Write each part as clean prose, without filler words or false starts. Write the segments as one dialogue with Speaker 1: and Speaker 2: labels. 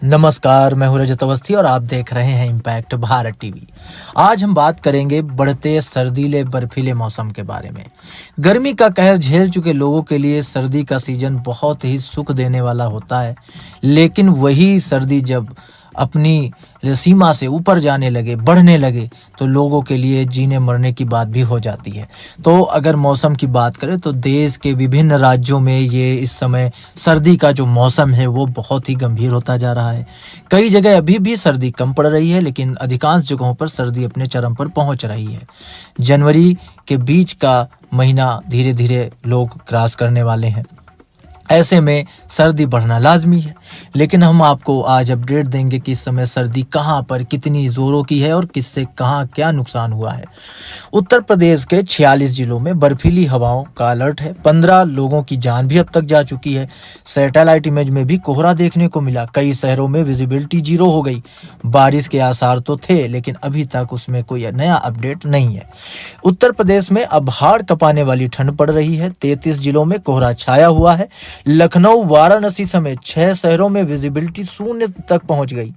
Speaker 1: नमस्कार, मैं हूं रजत अवस्थी और आप देख रहे हैं इम्पैक्ट भारत टीवी। आज हम बात करेंगे बढ़ते सर्दीले बर्फीले मौसम के बारे में। गर्मी का कहर झेल चुके लोगों के लिए सर्दी का सीजन बहुत ही सुख देने वाला होता है, लेकिन वही सर्दी जब अपनी सीमा से ऊपर जाने लगे, बढ़ने लगे, तो लोगों के लिए जीने मरने की बात भी हो जाती है। तो अगर मौसम की बात करें तो देश के विभिन्न राज्यों में ये इस समय सर्दी का जो मौसम है वो बहुत ही गंभीर होता जा रहा है। कई जगह अभी भी सर्दी कम पड़ रही है, लेकिन अधिकांश जगहों पर सर्दी अपने चरम पर पहुंच रही है। जनवरी के बीच का महीना धीरे धीरे लोग क्रॉस करने वाले हैं। ऐसे में सर्दी बढ़ना लाजमी है, लेकिन हम आपको आज अपडेट देंगे कि इस समय सर्दी कहां पर कितनी जोरों की है और किससे कहां क्या नुकसान हुआ है। उत्तर प्रदेश के 46 जिलों में बर्फीली हवाओं का अलर्ट है। 15 लोगों की जान भी अब तक जा चुकी है। सैटेलाइट इमेज में भी कोहरा देखने को मिला। कई शहरों में विजिबिलिटी 0 हो गई। बारिश के आसार तो थे, लेकिन अभी तक उसमें कोई नया अपडेट नहीं है। उत्तर प्रदेश में अब हाड़ कपाने वाली ठंड पड़ रही है। 33 जिलों में कोहरा छाया हुआ है। लखनऊ, वाराणसी समेत 6 शहरों में विजिबिलिटी 0 तक पहुंच गई।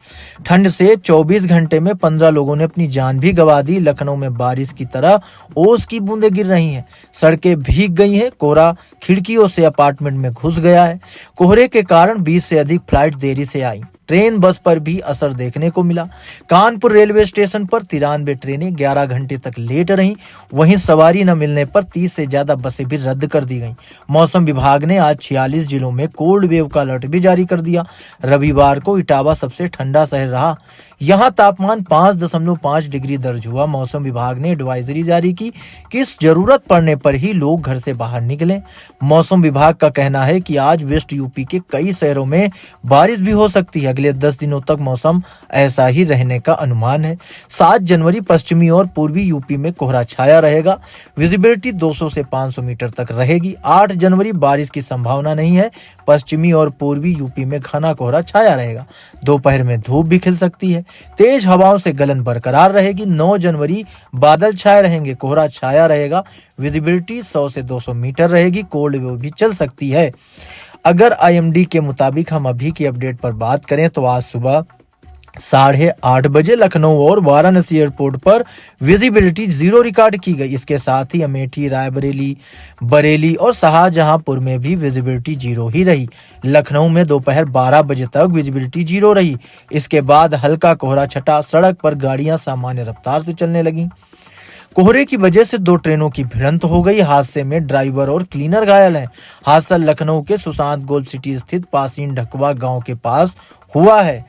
Speaker 1: ठंड से 24 घंटे में 15 लोगों ने अपनी जान भी गंवा दी। लखनऊ में बारिश की तरह ओस की बूंदें गिर रही हैं। सड़कें भीग गई हैं। कोहरा खिड़कियों से अपार्टमेंट में घुस गया है। कोहरे के कारण 20 से अधिक फ्लाइट देरी से आई। ट्रेन बस पर भी असर देखने को मिला। कानपुर रेलवे स्टेशन पर 93 ट्रेनें 11 घंटे तक लेट रहीं। वहीं सवारी न मिलने पर 30 से ज्यादा बसें भी रद्द कर दी गईं। मौसम विभाग ने आज 46 जिलों में कोल्ड वेव का अलर्ट भी जारी कर दिया। रविवार को इटावा सबसे ठंडा शहर रहा। यहां तापमान 5.5 डिग्री दर्ज हुआ। मौसम विभाग ने एडवाइजरी जारी की कि जरूरत पड़ने पर ही लोग घर से बाहर निकलें। मौसम विभाग का कहना है कि आज वेस्ट यूपी के कई शहरों में बारिश भी हो सकती है। अगले 10 दिनों तक मौसम ऐसा ही रहने का अनुमान है। 7 जनवरी पश्चिमी और पूर्वी यूपी में कोहरा छाया रहेगा। विजिबिलिटी 200 से 500 मीटर तक रहेगी। 8 जनवरी बारिश की संभावना नहीं है। पश्चिमी और पूर्वी यूपी में घना कोहरा छाया रहेगा। दोपहर में धूप भी खिल सकती है। तेज हवाओं से गलन बरकरार रहेगी। 9 जनवरी बादल छाए रहेंगे। कोहरा छाया रहेगा। विजिबिलिटी 100 से 200 मीटर रहेगी। कोल्ड वेव भी चल सकती है। अगर आईएमडी के मुताबिक हम अभी की अपडेट पर बात करें तो आज सुबह 8:30 बजे लखनऊ और वाराणसी एयरपोर्ट पर विजिबिलिटी 0 रिकॉर्ड की गई। इसके साथ ही अमेठी, रायबरेली, बरेली और शाहजहांपुर में भी विजिबिलिटी 0 ही रही। लखनऊ में दोपहर 12 बजे तक विजिबिलिटी 0 रही। इसके बाद हल्का कोहरा छटा। सड़क पर गाड़ियां सामान्य रफ्तार से चलने लगी। कोहरे की वजह से 2 ट्रेनों की भिड़ंत हो गई। हादसे में ड्राइवर और क्लीनर घायल हैं। हादसा लखनऊ के सुशांत गोल्ड सिटी स्थित पासीन ढकवा गांव के पास हुआ है।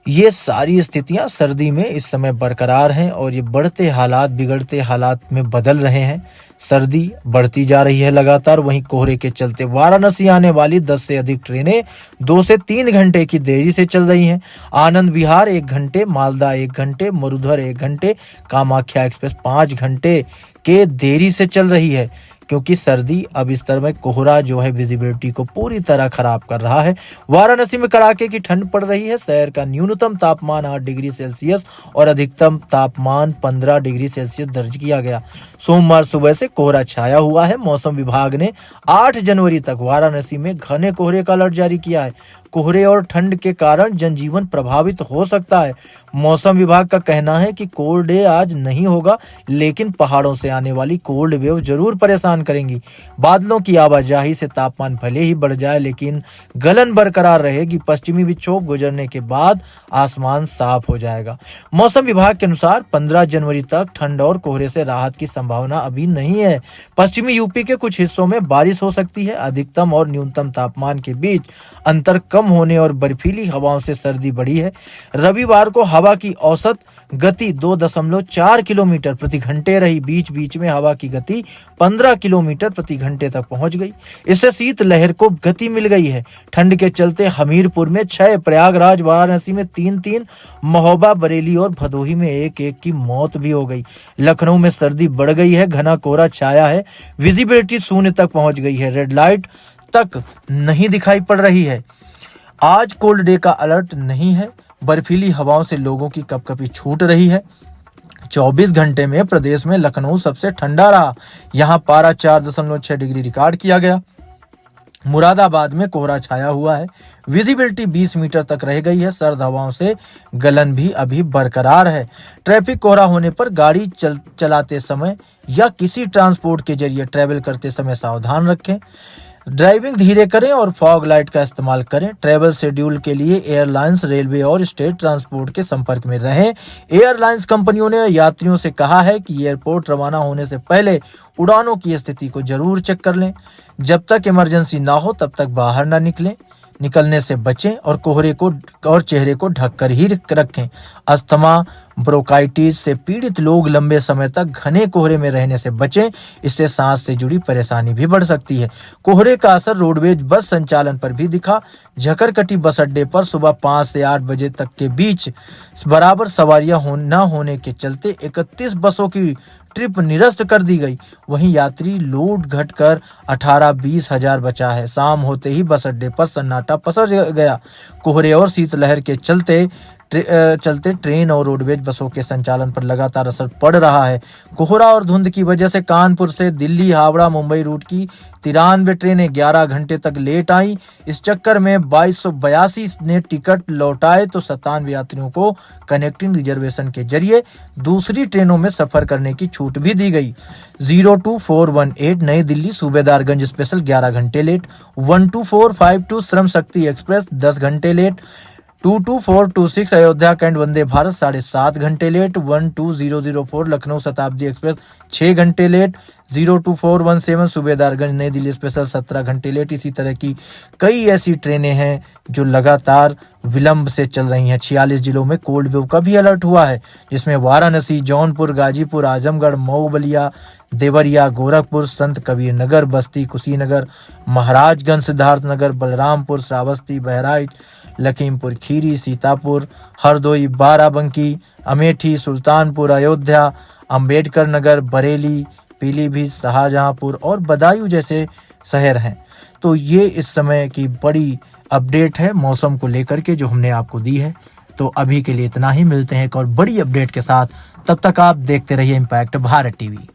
Speaker 1: ये सारी स्थितियां सर्दी में इस समय बरकरार हैं और ये बिगड़ते हालात में बदल रहे हैं। सर्दी बढ़ती जा रही है लगातार। वहीं कोहरे के चलते वाराणसी आने वाली 10 से अधिक ट्रेनें 2 से 3 घंटे की देरी से चल रही हैं। आनंद विहार 1 घंटे, मालदा 1 घंटे, मरुधर 1 घंटे, कामाख्या एक्सप्रेस 5 घंटे के देरी से चल रही है, क्योंकि सर्दी अब इस तरह में कोहरा जो है विजिबिलिटी को पूरी तरह खराब कर रहा है। वाराणसी में कड़ाके की ठंड पड़ रही है। शहर का न्यूनतम तापमान 8 डिग्री सेल्सियस और अधिकतम तापमान 15 डिग्री सेल्सियस दर्ज किया गया। सोमवार सुबह से कोहरा छाया हुआ है। मौसम विभाग ने 8 जनवरी तक वाराणसी में घने कोहरे का अलर्ट जारी किया है। कोहरे और ठंड के कारण जनजीवन प्रभावित हो सकता है। मौसम विभाग का कहना है कि कोल्ड डे आज नहीं होगा, लेकिन पहाड़ों से आने वाली कोल्ड वेव जरूर परेशान करेंगी। बादलों की आवाजाही से तापमान भले ही बढ़ जाए, लेकिन गलन बरकरार रहेगी। पश्चिमी विक्षोभ गुजरने के बाद आसमान साफ हो जाएगा। मौसम विभाग के अनुसार 15 जनवरी तक ठंड और कोहरे से राहत की संभावना अभी नहीं है। पश्चिमी यूपी के कुछ हिस्सों में बारिश हो सकती है। अधिकतम और न्यूनतम तापमान के बीच अंतर कम होने और बर्फीली हवाओं से सर्दी बढ़ी है। रविवार को हवा की औसत गति 2.4 किलोमीटर प्रति घंटे रही। बीच बीच में हवा की गति 15 किलोमीटर प्रति घंटे तक पहुंच गई। इससे शीत लहर को गति मिल गई है। ठंड के चलते हमीरपुर में 6, प्रयागराज, वाराणसी में 3, महोबा, बरेली और भदोही में 1 की मौत भी हो गई। लखनऊ में सर्दी बढ़ गई है। घना कोहरा छाया है। विजिबिलिटी 0 तक पहुंच गई है। रेड लाइट तक नहीं दिखाई पड़ रही है। आज कोल्ड डे का अलर्ट नहीं है। बर्फीली हवाओं से लोगों की कपकपी छूट रही है। 24 घंटे में प्रदेश में लखनऊ सबसे ठंडा रहा। यहां पारा 4.6 डिग्री रिकॉर्ड किया गया। मुरादाबाद में कोहरा छाया हुआ है, विजिबिलिटी 20 मीटर तक रह गई है। सर्द हवाओं से गलन भी अभी बरकरार है। ट्रैफिक कोहरा होने पर गाड़ी चलाते समय या किसी ट्रांसपोर्ट के जरिए ट्रैवल करते समय सावधान रखें। ड्राइविंग धीरे करें और फॉग लाइट का इस्तेमाल करें। ट्रैवल शेड्यूल के लिए एयरलाइंस, रेलवे और स्टेट ट्रांसपोर्ट के संपर्क में रहें। एयरलाइंस कंपनियों ने यात्रियों से कहा है कि एयरपोर्ट रवाना होने से पहले उड़ानों की स्थिति को जरूर चेक कर लें। जब तक इमरजेंसी ना हो तब तक बाहर ना निकलें। निकलने से बचें और कोहरे को और चेहरे को ढककर ही रखें। अस्थमा, ब्रोंकाइटिस से पीड़ित लोग लंबे समय तक घने कोहरे में रहने से बचें। इससे सांस से जुड़ी परेशानी भी बढ़ सकती है। कोहरे का असर रोडवेज बस संचालन पर भी दिखा। झकरकटी बस अड्डे पर सुबह 5 से 8 बजे तक के बीच बराबर सवारियां न होने के चलते 31 बसों की ट्रिप निरस्त कर दी गई। वहीं यात्री लोड घटकर 18-20 हजार बचा है। शाम होते ही बस अड्डे पर सन्नाटा पसर गया। कोहरे और शीतलहर के चलते ट्रेन और रोडवेज बसों के संचालन पर लगातार असर पड़ रहा है। कोहरा और धुंध की वजह से कानपुर से दिल्ली, हावड़ा, मुंबई रूट की 93 ट्रेनें 11 घंटे तक लेट आई। इस चक्कर में 2282 ने टिकट लौटाए तो 97 यात्रियों को कनेक्टिंग रिजर्वेशन के जरिए दूसरी ट्रेनों में सफर करने की छूट भी दी गई। 02418 नई दिल्ली सूबेदारगंज स्पेशल 11 घंटे लेट। 12452 श्रम शक्ति एक्सप्रेस 10 घंटे लेट। 22426 अयोध्या कैंट वंदे भारत 7.5 घंटे लेट। 12004 लखनऊ शताब्दी एक्सप्रेस 6 घंटे लेट। 02417 सूबेदारगंज नई दिल्ली स्पेशल 17 घंटे लेट। इसी तरह की कई ऐसी ट्रेनें हैं जो लगातार विलंब से चल रही हैं। 46 जिलों में कोल्ड वेव का भी अलर्ट हुआ है, जिसमें वाराणसी, जौनपुर, गाजीपुर, आजमगढ़, मऊ, बलिया, देवरिया, गोरखपुर, संत कबीर नगर, बस्ती, कुशीनगर, महाराजगंज, सिद्धार्थनगर, बलरामपुर, श्रावस्ती, बहराइच, लखीमपुर खीरी, सीतापुर, हरदोई, बाराबंकी, अमेठी, सुल्तानपुर, अयोध्या, अंबेडकर नगर, बरेली, पीलीभीत, शाहजहांपुर और बदायूं जैसे शहर हैं। तो ये इस समय की बड़ी अपडेट है मौसम को लेकर के जो हमने आपको दी है। तो अभी के लिए इतना ही, मिलते हैं एक और बड़ी अपडेट के साथ। तब तक आप देखते रहिए इम्पैक्ट भारत टीवी।